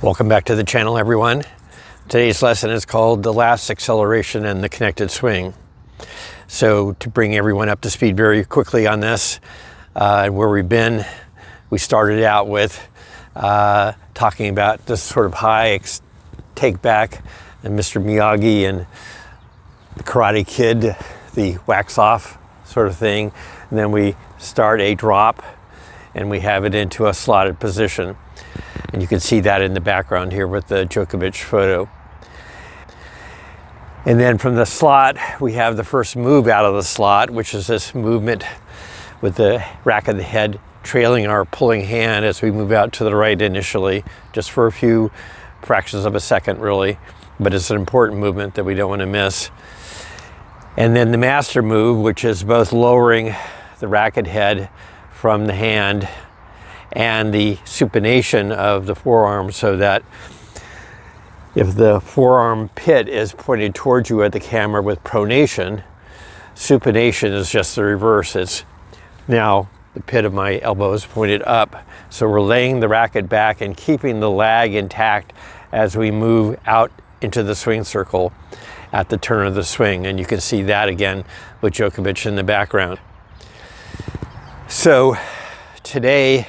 Welcome back to the channel, everyone. Today's lesson is called The Last Acceleration and the Connected Swing. So to bring everyone up to speed very quickly on this, where we've been, we started out with talking about this sort of high take back and Mr. Miyagi and the Karate Kid, the wax off sort of thing. And then we start a drop and we have it into a slotted position. And you can see that in the background here with the Djokovic photo. And then from the slot, we have the first move out of the slot, which is this movement with the rack of the head trailing our pulling hand as we move out to the right initially, just for a few fractions of a second really, but it's an important movement that we don't want to miss. And then the master move, which is both lowering the racket head from the hand and the supination of the forearm, so that if the forearm pit is pointed towards you at the camera with pronation, supination is just the reverse. It's now the pit of my elbow is pointed up. So we're laying the racket back and keeping the lag intact as we move out into the swing circle at the turn of the swing. And you can see that again with Djokovic in the background. So today,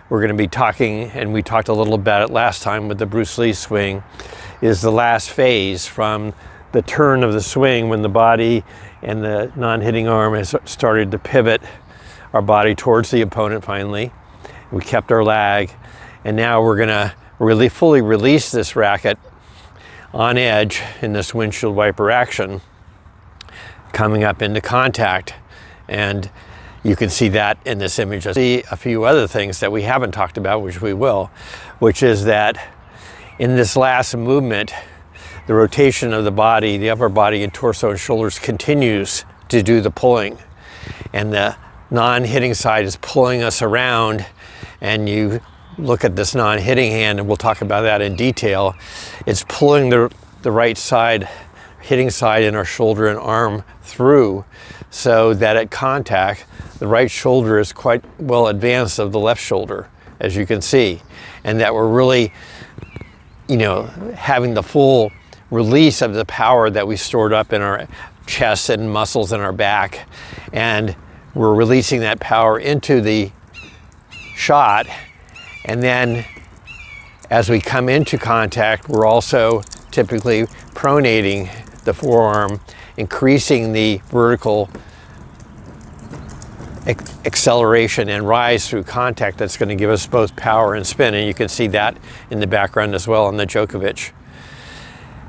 we're going to be talking, and we talked a little about it last time with the Bruce Lee swing, is the last phase from the turn of the swing when the body and the non-hitting arm has started to pivot our body towards the opponent finally. We kept our lag, and now we're going to really fully release this racket on edge in this windshield wiper action, coming up into contact. And you can see that in this image. I see a few other things that we haven't talked about, which we will, which is that in this last movement, the rotation of the body, the upper body and torso and shoulders continues to do the pulling. And the non-hitting side is pulling us around, and you look at this non-hitting hand, and we'll talk about that in detail. It's pulling the right side, hitting side in our shoulder and arm through, so that at contact, the right shoulder is quite well advanced of the left shoulder, as you can see, and that we're really, having the full release of the power that we stored up in our chest and muscles in our back, and we're releasing that power into the shot. And then as we come into contact, we're also typically pronating the forearm, increasing the vertical acceleration and rise through contact that's going to give us both power and spin. And you can see that in the background as well on the Djokovic.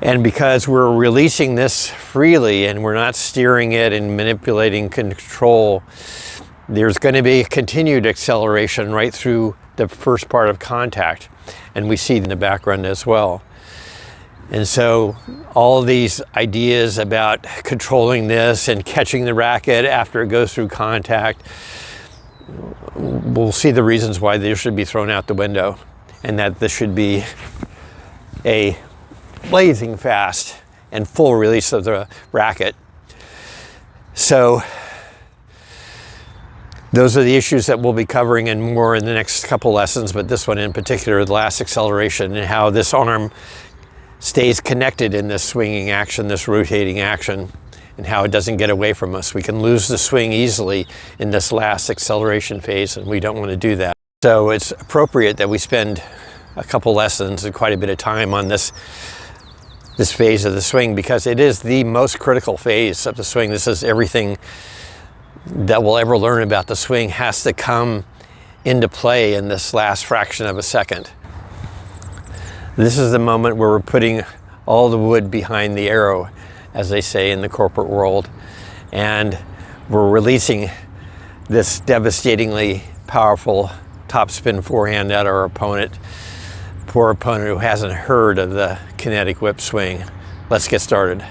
And because we're releasing this freely and we're not steering it and manipulating control, there's going to be a continued acceleration right through the first part of contact. And we see it in the background as well. And so all of these ideas about controlling this and catching the racket after it goes through contact, we'll see the reasons why they should be thrown out the window, and that this should be a blazing fast and full release of the racket. So those are the issues that we'll be covering and more in the next couple lessons, but this one in particular, the last acceleration, and how this arm stays connected in this swinging action, this rotating action, and how it doesn't get away from us. We can lose the swing easily in this last acceleration phase, and we don't want to do that. So it's appropriate that we spend a couple lessons and quite a bit of time on this phase of the swing, because it is the most critical phase of the swing. This is everything that we'll ever learn about the swing has to come into play in this last fraction of a second. This is the moment where we're putting all the wood behind the arrow, as they say in the corporate world, and we're releasing this devastatingly powerful topspin forehand at our opponent, poor opponent who hasn't heard of the kinetic whip swing. Let's get started.